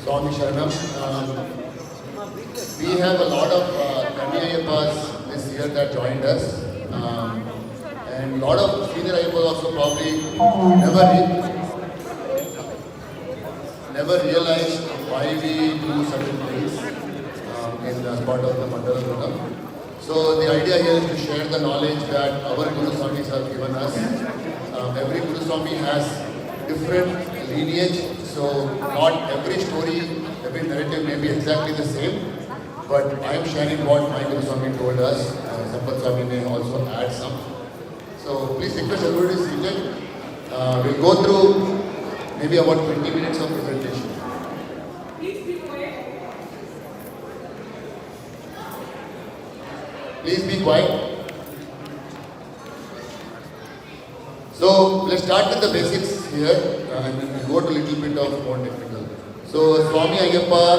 Swami Sharanam. We have a lot of Kanni Ayyappas this year that joined us. And a lot of senior Ayyappas also probably never realized why we do certain things as part of the Mandala Program. So the idea here is to share the knowledge that our Guruswamis have given us. Every Guruswami has different lineage, so not every story, every narrative may be exactly the same. But I am sharing what my Guruswami told us. Sampat Swami may also add some. So please request everybody to sit seated. We'll go through maybe about 20 minutes of presentation. Please be quiet. So let's start with the basics here and then we'll go to a little bit of more technical. So Swami Ayyappa,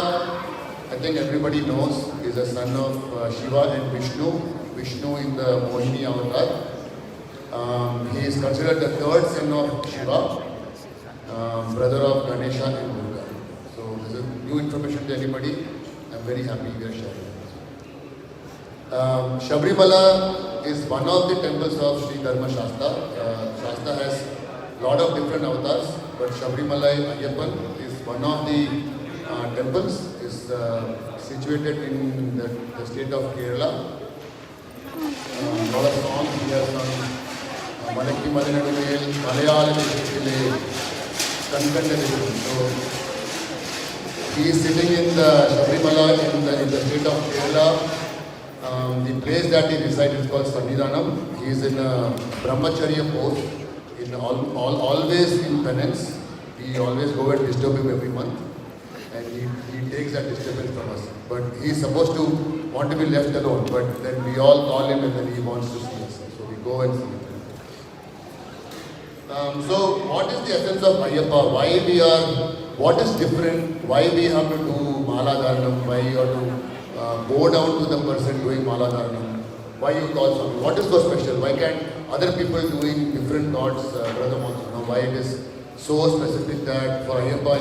I think everybody knows, is a son of Shiva and Vishnu. Vishnu in the Mohini avatar. He is considered the third son of Shiva, brother of Ganesha and Durga. So this is new information to anybody. I'm very happy we are sharing. Sabarimalai is one of the temples of Sri Dharma Shastra. Shastra has a lot of different avatars, but Sabarimalai Ayyappan is one of the temples. Is situated in the state of Kerala. A lot of songs he has sung. Malakki Malanadumel, Malayala Vishile, Kankanda. So he is sitting in the Sabarimalai in the state of Kerala. The place that he resides is called Sannidhanam. He is in a brahmacharya pose, always in penance. We always go and disturb him every month. And he takes that disturbance from us. But he is supposed to want to be left alone. But then we all call him and then he wants to see us. So we go and see him. So what is the essence of Ayyappa? What is different? Why we have to do Mala Dharanam? Why you have to go down to the person doing Mala Dharanam? Why you call Swami? What is so special? Why can't other people doing different gods, Brother also know why it is so specific that for Ayyappa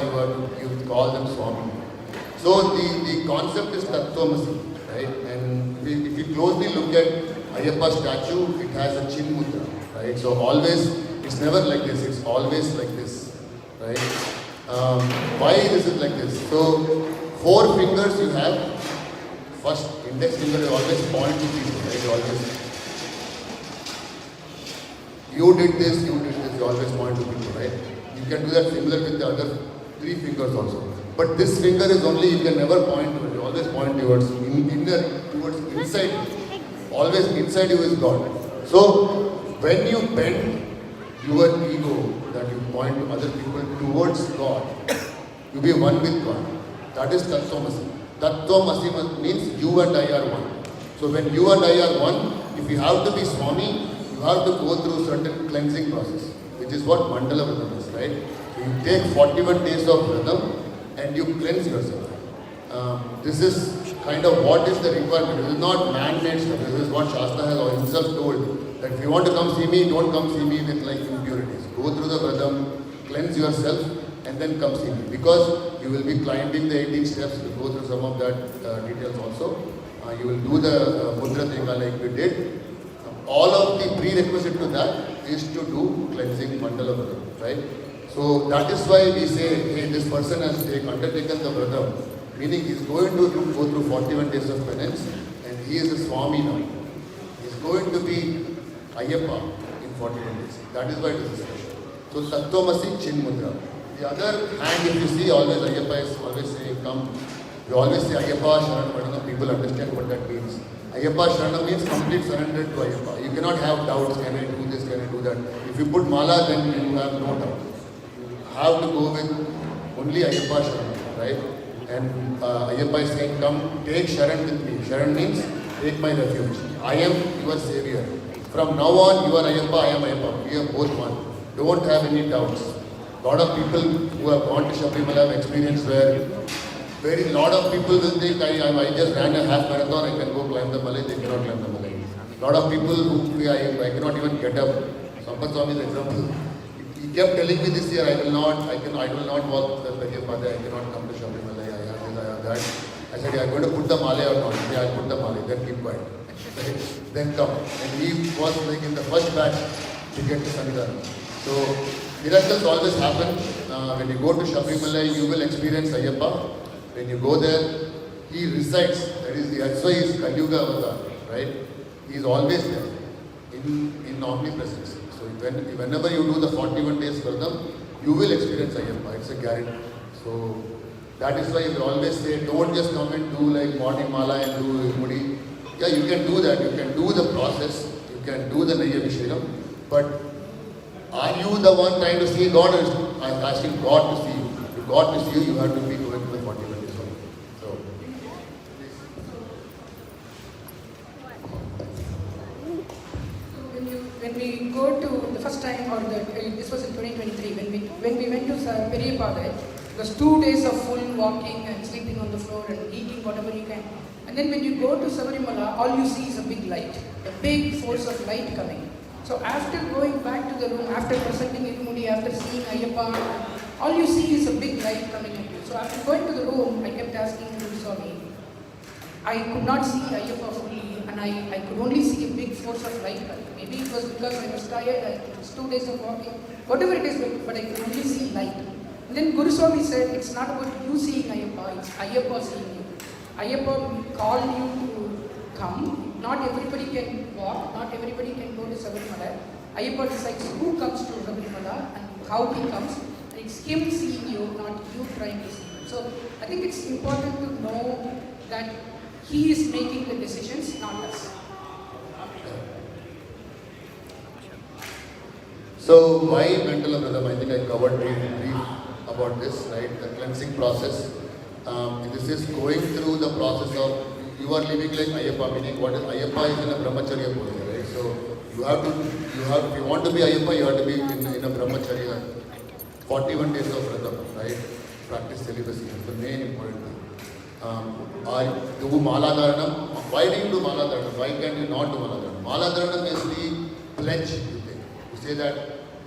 you call them Swami. So the concept is Tattvamasi, right? And if you closely look at Ayyappa's statue, it has a chin mudra, right? So always, it's never like this, it's always like this, right? Why this is like this? So 4 fingers you have. First index finger you always point to people, right? You did this, you always point to people, right? You can do that similar with the other 3 fingers also. But this finger is only, you can never point to it. You always point towards towards inside. Always inside you is God. So when you bend your ego, that you point to other people towards God, you be one with God. That is Tattvamasi. Tattvamasi means you and I are one. So when you and I are one, if you have to be Swami, you have to go through certain cleansing process, which is what Mandala Vratam is, right? So you take 41 days of Vratam and you cleanse yourself. This is kind of what is the requirement. This is not man-made stuff. This is what Shastra has himself told. That if you want to come see me, don't come see me with like impurities. Go through the Vratam, cleanse yourself and then come see me. Because you will be climbing the 18 steps. We'll go through some of that details also. You will do the Mudra Tenga like we did. All of the prerequisite to that is to do cleansing Mandala Vratam, right? So that is why we say, hey, this person has undertaken the Vratam, meaning he is going to go through 41 days of penance and he is a Swami now. He is going to be Ayyappa in 41 days. That is why it is special. So Tattvamasi Chin Mudra. The other hand, if you see, always Ayyappa is always saying, come. We always say Ayyappa Sharanam, people understand what that means. Ayyappa Sharanam means complete surrender to Ayyappa. You cannot have doubts, can I do this, can I do that. If you put Mala, then you have no doubt. You have to go with only Ayyappa Sharanam, right? And Ayyappa is saying, come, take Sharan with me. Sharan means, take my refuge. I am your savior. From now on, you are Ayyappa, I am Ayyappa. We are both one. Don't have any doubts. A lot of people who have gone to Sabarimalai have experienced where very lot of people will think, I just ran a half marathon, I can go climb the Malay, they cannot climb the Malay. A lot of people who I cannot even get up. Sampat Swami's example. He kept telling me this year, I will not walk the Ayyappa, I cannot come to Sabarimalai. said, "I'm going to put the male or not?" "Yeah, I'll put the male." "Then keep quiet." Right? Then come. And he was like in the first batch to get to Sannidhanam. So miracles always happen. When you go to Sabarimalai, you will experience Ayyappa. When you go there, he resides. That's why he is Kalyuga Avatar, right? He is always there in omnipresence. So whenever you do the 41 days Vradam, you will experience Ayyappa. It's a guarantee. So that is why we always say, don't just come and do like morning mala and do Irumudi. Yeah, you can do that. You can do the process. You can do the Nayyabhishekam. But are you the one trying to see God, or is asking God to see you? If God to see you, you have to be going to the 41 days. So, when we go to the first time, or this was in 2023, when we went to Periyapalai, it was 2 days of full walking and sleeping on the floor and eating whatever you can. And then when you go to Sabarimalai, all you see is a big light, a big force of light coming. So after going back to the room, after presenting Irumudi, after seeing Ayyappa, all you see is a big light coming at you. So after going to the room, I kept asking Guruswami, I could not see Ayyappa fully, and I could only see a big force of light coming. Maybe it was because I was tired, it was 2 days of walking, whatever it is, but I could only see light. And then Guruswami said, it's not about you seeing Ayyappa, it's Ayyappa seeing you. Ayyappa called you to come. Not everybody can walk, not everybody can go to Sabarimalai. Ayyappa decides who comes to Sabarimalai and how he comes. And it's him seeing you, not you trying to see him. So I think it's important to know that he is making the decisions, not us. So why mental Vradam? I think I covered brief about this, right? The cleansing process. This is going through the process of, you are living like Ayyappa, meaning what is Ayyappa is in a brahmacharya pose, right? So if you want to be Ayyappa, you have to be in a brahmacharya, 41 days of Vradam, right? Practice celibacy, that's the main important thing. Do Mala Dharanam. Why do you do Mala Dharanam? Why can you not do Mala Dharanam? Mala Dharanam is the pledge, you think. You say that,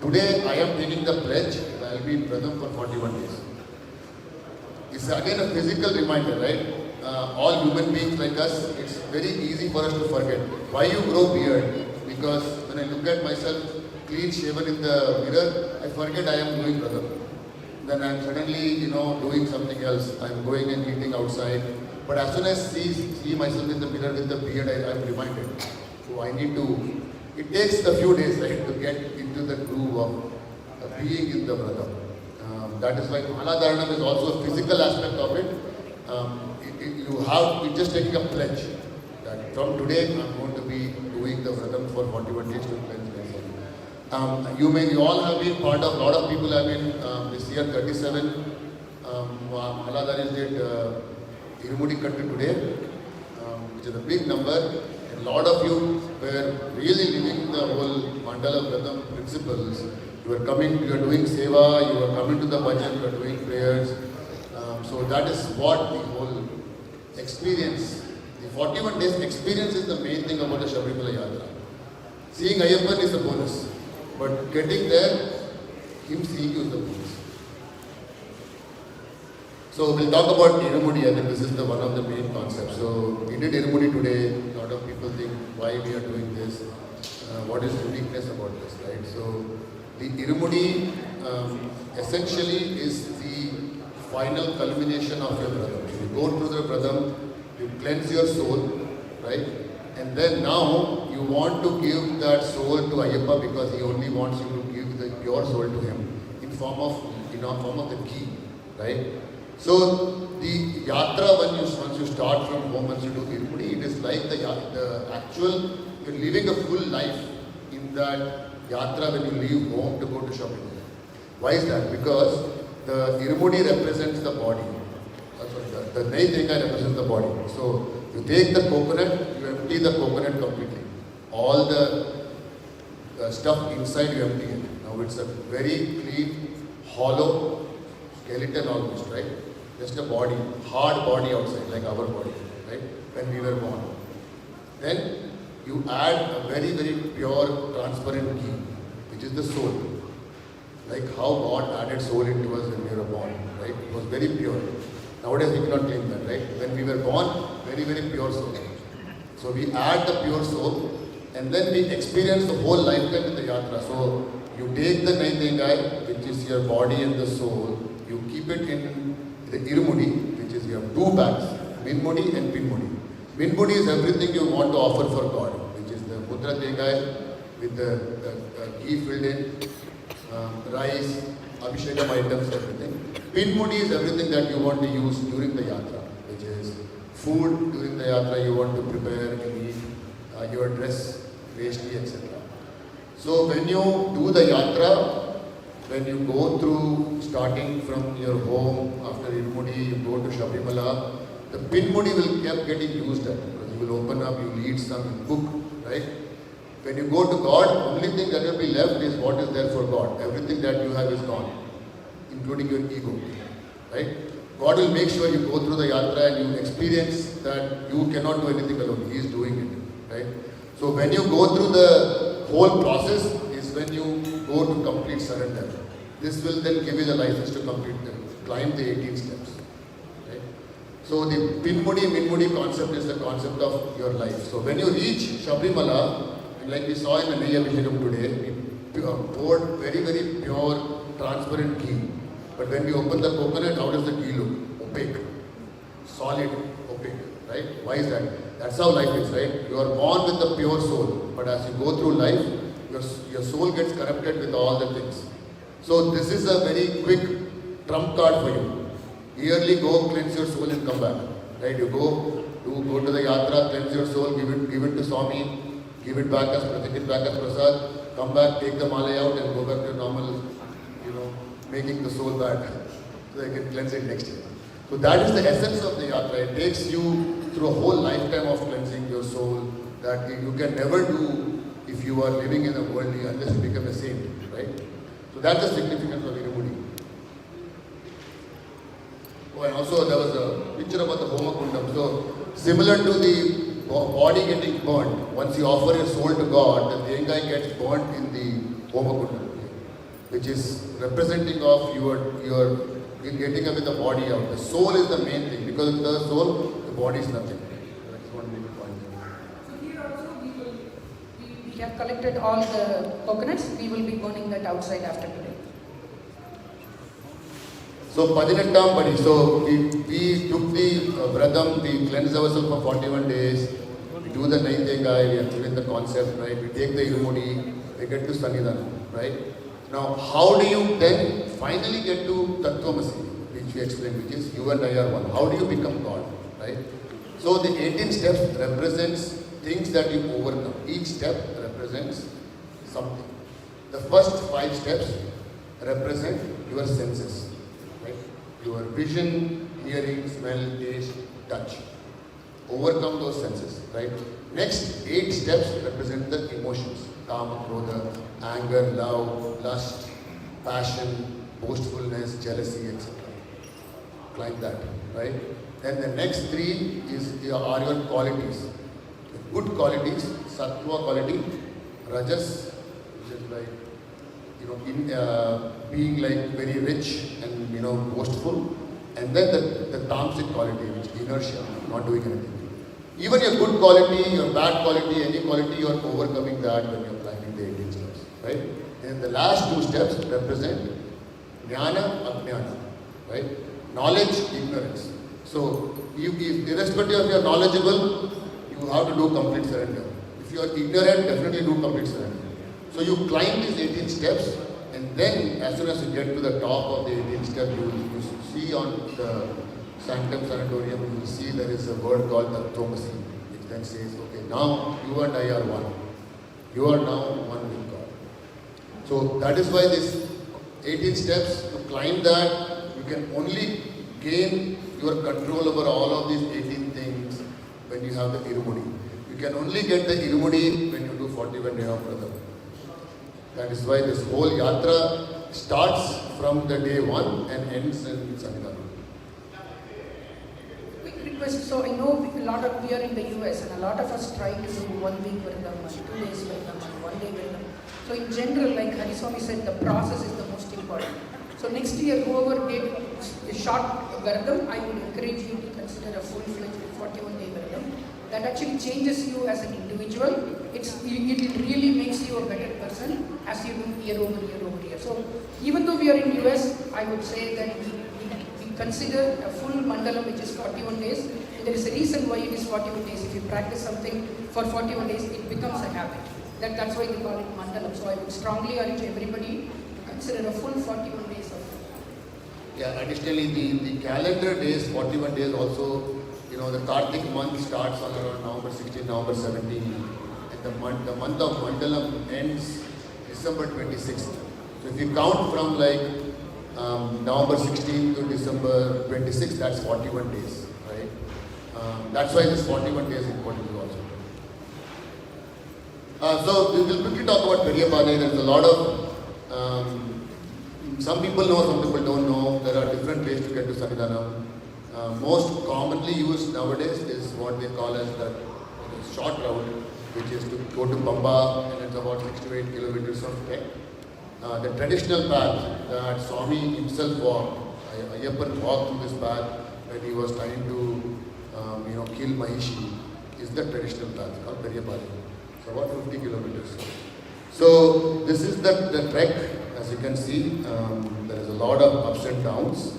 today I am taking the pledge, I will be in Vradam for 41 days. It's again a physical reminder, right? All human beings like us, it's very easy for us to forget. Why you grow beard? Because when I look at myself clean shaven in the mirror, I forget I am doing Vradam. Then I'm suddenly, doing something else. I'm going and eating outside. But as soon as I see myself in the mirror with the beard, I'm reminded. So I need to, it takes a few days, right, to get into the groove of being in the Vradam. That is why Mala Dharanam is also a physical aspect of it. You're just taking a pledge that from today I'm going to be doing the Vradam for 41 days to cleanse myself. You all have been part of, a lot of people have been this year 37. Mala Dharis did Irumudi Kattu today, which is a big number. And a lot of you were really living the whole Mandala Vradam principles. You are coming, you are doing seva, you are coming to the bhajan, you are doing prayers. So that is what the whole experience, the 41 days experience is the main thing about the Sabarimalai Yatra. Seeing Ayyappan is the bonus, but getting there, him seeing you is the bonus. So we'll talk about Irumudi. I think this is one of the main concepts. So we did Irumudi today. A lot of people think why we are doing this. What is uniqueness about this, right? So the Irumudi essentially is the final culmination of your Vradam. So you go through the Vradam, you cleanse your soul, right? And then now you want to give that soul to Ayyappa because he only wants you to give the pure soul to him in form of the ghee, right? So the Yatra, once you start from home, once you do Irumudi, it is like the actual, you're living a full life in that Yatra when you leave home to go to shopping. Why is that? Because the Irumudi represents the body. The Naiteka represents the body. So you take the coconut, you empty the coconut completely. All the stuff inside you empty it. Now it's a very clean, hollow skeleton almost, right? Just a body, hard body outside, like our body, right? When we were born. Then you add a very, very pure, transparent ghee, which is the soul. Like how God added soul into us when we were born, right? It was very pure. Nowadays we cannot claim that, right? When we were born, very, very pure soul. So we add the pure soul and then we experience the whole lifetime in the yatra. So you take the Naithengai, which is your body and the soul, you keep it in the Irumudi, which is you have two bags, Minmudi and Pinmudi. Minmudi is everything you want to offer for God, which is the Mudra Tengai with the ghee filled in, rice, Abhishekam items, everything. Pinmudi is everything that you want to use during the yatra, which is food during the yatra you want to prepare, you eat, your dress, veshti, etc. So when you do the yatra, when you go through starting from your home after Irumudi, you go to Sabarimalai, the Pinmudi will keep getting used up. You will open up, you will eat some, you cook, right? When you go to God, only thing that will be left is what is there for God. Everything that you have is gone, including your ego, right? God will make sure you go through the yatra and you experience that you cannot do anything alone. He is doing it, right? So when you go through the whole process is when you go to complete surrender. This will then give you the license to climb the 18 steps, right? So the Pinmudi, Minmudi concept is the concept of your life. So when you reach Sabarimalai, like we saw in the Ney Abhishekam today, we poured very, very pure, transparent ghee. But when we open the coconut, how does the ghee look? Opaque, solid, opaque, right? Why is that? That's how life is, right? You are born with the pure soul, but as you go through life, your soul gets corrupted with all the things. So this is a very quick trump card for you. Yearly go cleanse your soul and come back, right? You go to the yatra, cleanse your soul, give it to Swami, give it back as prasad, come back, take the malai out and go back to normal, making the soul back so they can cleanse it next year. So that is the essence of the yatra. It takes you through a whole lifetime of cleansing your soul that you can never do if you are living in a worldly unless you become a saint, right? So that's the significance of Irumudi. Oh, and also there was a picture about the Homa Kundam. So similar to the body getting burnt, once you offer your soul to God, the Tengai gets burnt in the Homa Kundam, which is representing of your getting away the body out. The soul is the main thing. Because of the soul, the body is nothing. I just want to make a point there. So here also we have collected all the coconuts. We will be burning that outside after today. So Padinettam Badi. So we took the Vratam, we cleanse ourselves for 41 days. We do the Naithengai, we are given the concept, right? We take the Irumudi, we get to Sannidhanam, right? Now, how do you then finally get to Tattvamasi, which we explained, which is you and I are one. How do you become God, right? So the 18 steps represents things that you overcome. Each step represents something. The first 5 steps represent your senses, right? Your vision, hearing, smell, taste, touch. Overcome those senses, right? Next 8 steps represent the emotions. Kama, Krodha, anger, love, lust, passion, boastfulness, jealousy, etc. Climb that, right? Then the next 3 are your qualities. The good qualities, sattva quality, rajas, which is like, being like very rich and boastful, and then the tamasic quality, which is inertia, not doing anything. Even your good quality, your bad quality, any quality, you are overcoming that when you are climbing the 18 steps, right? And the last 2 steps represent jnana, ajnana, right? Knowledge, ignorance. So, irrespective of your knowledgeable, you have to do complete surrender. If you are ignorant, definitely do complete surrender. So you climb these 18 steps, and then as soon as you get to the top of the 18 steps, you see on the Sanctum Sanatorium, you will see there is a word called Tattvamasi, which then says, okay, now you and I are one. You are now one with God. So that is why this 18 steps, to climb that, you can only gain your control over all of these 18 things when you have the Irumudi. You can only get the Irumudi when you do 41 days of Vratam. That is why this whole yatra starts from the day 1 and ends in Sangam. Quick request. So I know we are in the US and a lot of us try to do 1 week Vritam, 2 days Vritam, 1 day Vritam. So in general, like Hariswami said, the process is the most important. So next year, whoever did a short Viradam, I would encourage you to consider a full-fledged 41-day Viradam. That actually changes you as an individual. It really makes you a better person as you do year over year over year. So even though we are in US, I would say that we consider a full mandalam, which is 41 days. There is a reason why it is 41 days. If you practice something for 41 days, it becomes a habit. That's why they call it mandalam. So I would strongly urge everybody to consider a full 41 days of. Yeah, additionally, the calendar days, 41 days also, the Kartik month starts on around November 16, November 17, and the month of Mandalam ends December 26th. So if you count from like November 16 to December 26th, that's 41 days, right? That's why this 41 days is important also. So we will quickly talk about Periyapadai. There's a lot of, some people know, some people don't know. There are different ways to get to Sannidhanam. Most commonly used nowadays is what they call as the short route, which is to go to Pamba, and it's about 6 to 8 kilometers of trek. The traditional path that Swami himself walked, Ayyappan walked through this path when he was trying to kill Mahishi, is the traditional path called Periyapadai. So about 50 kilometers. So this is the trek. As you can see, there is a lot of ups and downs.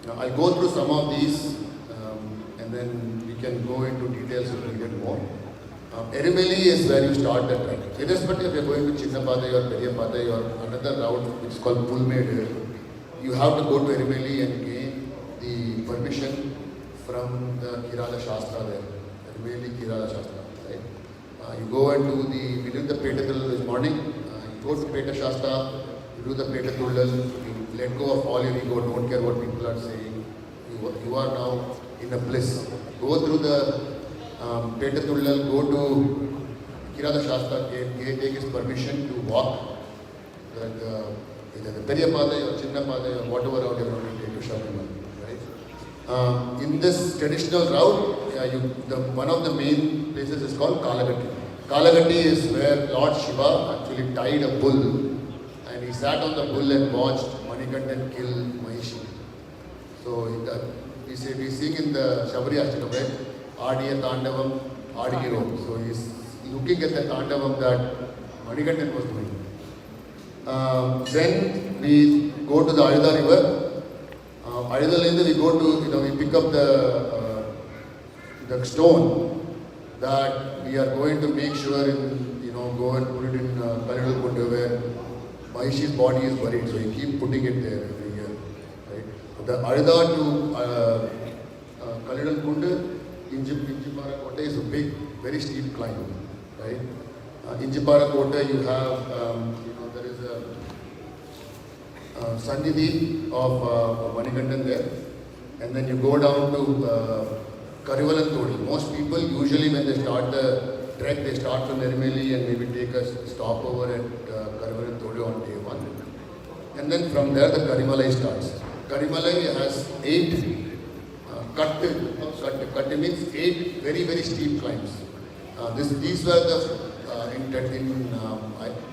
I'll go through some of these and then we can go into details if needed more. Irumudi is where you start the trek. Irrespective if you're going to Chinnapadai or Periyapadai or another route which is called Pulmede, you have to go to Irumudi and gain the permission from the Kirala Shastra there. Irumudi Kirala Shastra, right? You go and we did the Petatullal this morning. You go to Peta Shastra, you do the Petatullal, let go of all your ego, don't care what people are saying. You are now in a bliss. Go through the Petatullal, go to Kirala Shastra, take his permission to walk either the Periyapadai or Chinnapadai or whatever route you want to take to Sabarimalai. Right? In this traditional route, one of the main places is called Kalagatti. Kalagatti is where Lord Shiva actually tied a bull and he sat on the bull and watched Manikandan kill Mahishi. So we sing in the Shabari Ashtakam, right? Adiya Tandavam, Adigiro. So he's looking at the Tandavam that Manikandan was doing. Then we go to the Ayudha river. Ayudha we go to, we pick up the stone that we are going to make sure go and put it in Kalidal Kundu where Mahishi's body is buried, so you keep putting it there every year, right? The Ayudha to Kalidal Kundu, Injipara Kota is a big, very steep climb, right? Injipara Kota, you have, there is a Sannidhi of Manikandan there, and then you go down to Karivalan Todi. Most people usually when they start the trek, they start from Irumudi and maybe take a stopover at Karivalan Todi on day 1. And then from there the Karimalai starts. Karimalai has 8 Katte means 8 very, very steep climbs. These were the, in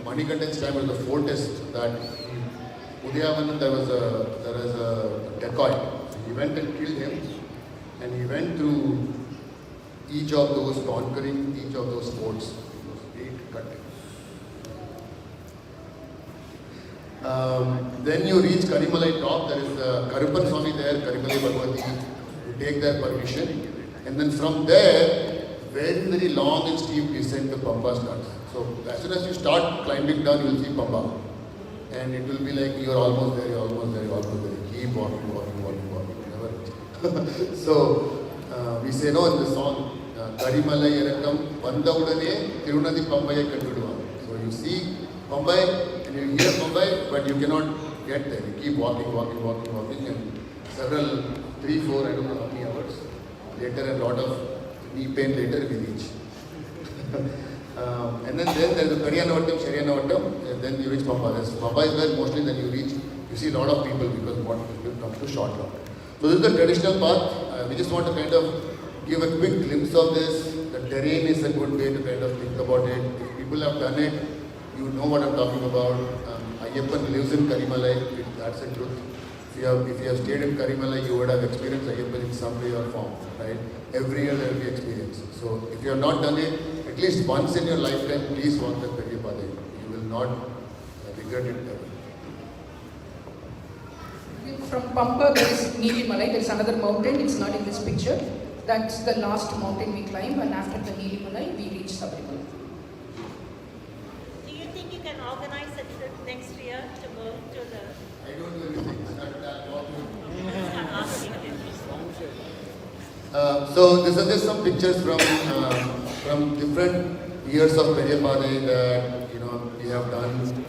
Manikandan's time was the fortest that Udayavanan there was a dacoit. So he went and killed him and he went through each of those, conquering each of those forts. Those 8 Katte. Then you reach Karimalai top, there is Karuppan Swami there, Karimalai Bhagavati. You take their permission, and then from there, very, very long and steep descent to Pamba starts. So as soon as you start climbing down, you will see Pamba. And it will be like you're almost there, you're almost there, you're almost there. Keep walking, walking, walking, walking. Never. So we say no in the song, Karimalai Erakam, Vandavudane, Tirunadi Pambai Kanduduva. So you see Pambai and you hear Pambai, but you cannot get there. You keep walking, walking, walking, walking, and several 3, 4, I don't know how many hours later, and a lot of knee pain later we reach. And then there is the Periyanavatam, Shariyanavattam, and then you reach Pamba. Pamba is where mostly then you see a lot of people because what people come to short route. So this is the traditional path. We just want to kind of give a quick glimpse of this. The terrain is a good way to kind of think about it. If people have done it, you know what I'm talking about. Ayyappan lives in Karimalai, that's the truth. if you have stayed in Karimalai, you would have experienced Ayyappa in some way or form, right? Every year there will be experience. So if you have not done it, at least once in your lifetime, please walk the Periyapada. You will not regret it ever. From Pampa, there is Neelimalai. There is another mountain. It's not in this picture. That's the last mountain we climb, and after the Neelimalai, we reach Sabarimalai. Do you think you can organize a trip next year to go to the... I don't do anything. I'm asking you. So these are just some pictures from different years of Periyapada that we have done.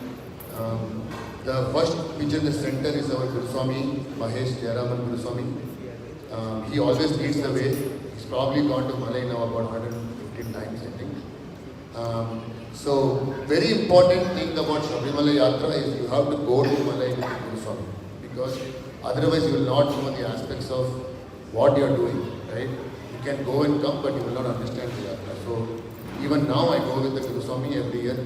The first picture in the center is our Guruswami, Mahesh Jayaraman Guruswami. He always leads the way. He's probably gone to Malai now about 115 times, I think. So very important thing about Sabarimalai Yatra is you have to go to Malai with the Guruswami, because otherwise you will not know the aspects of what you are doing, right? You can go and come, but you will not understand the Yatra. So even now I go with the Guruswami every year.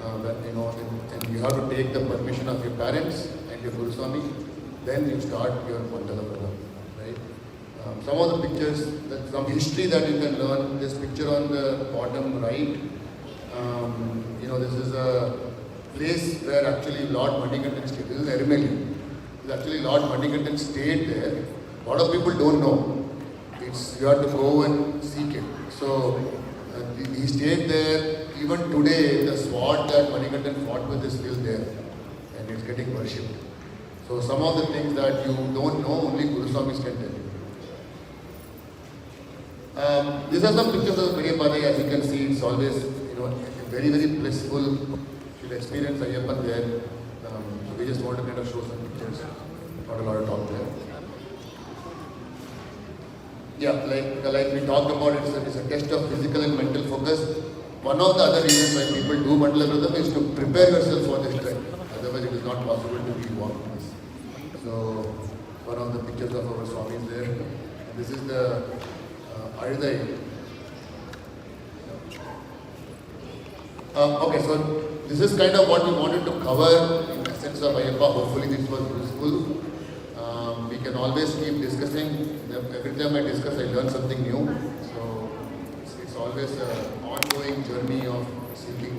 And you have to take the permission of your parents and your Guruswami, then you start your Mandala program, right? Some of the pictures, some history that you can learn. This picture on the bottom right, this is a place where actually Lord Manikandan stayed. This is Irvine. Actually Lord Manikandan stayed there. A lot of people don't know. You have to go and seek it. So he stayed there. Even today, the sword that Manikandan fought with is still there, and it's getting worshipped. So some of the things that you don't know, only Guruswamis can tell you. These are some pictures of Periyapada. As you can see, it's always very, very blissful. You should experience Ayyappa there. So we just want to kind of show some pictures. Not a lot of talk there. Yeah, like we talked about, it's a test of physical and mental focus. One of the other reasons why people do Mandala Pratham is to prepare yourself for this trek. Otherwise, it is not possible to be walking this. So, one of the pictures of our Swami is there. And this is the Ayudai. Okay, so this is kind of what we wanted to cover in the sense of Ayyappa. Hopefully, this was useful. We can always keep discussing. Every time I discuss, I learn something new. So it's always an ongoing journey of seeking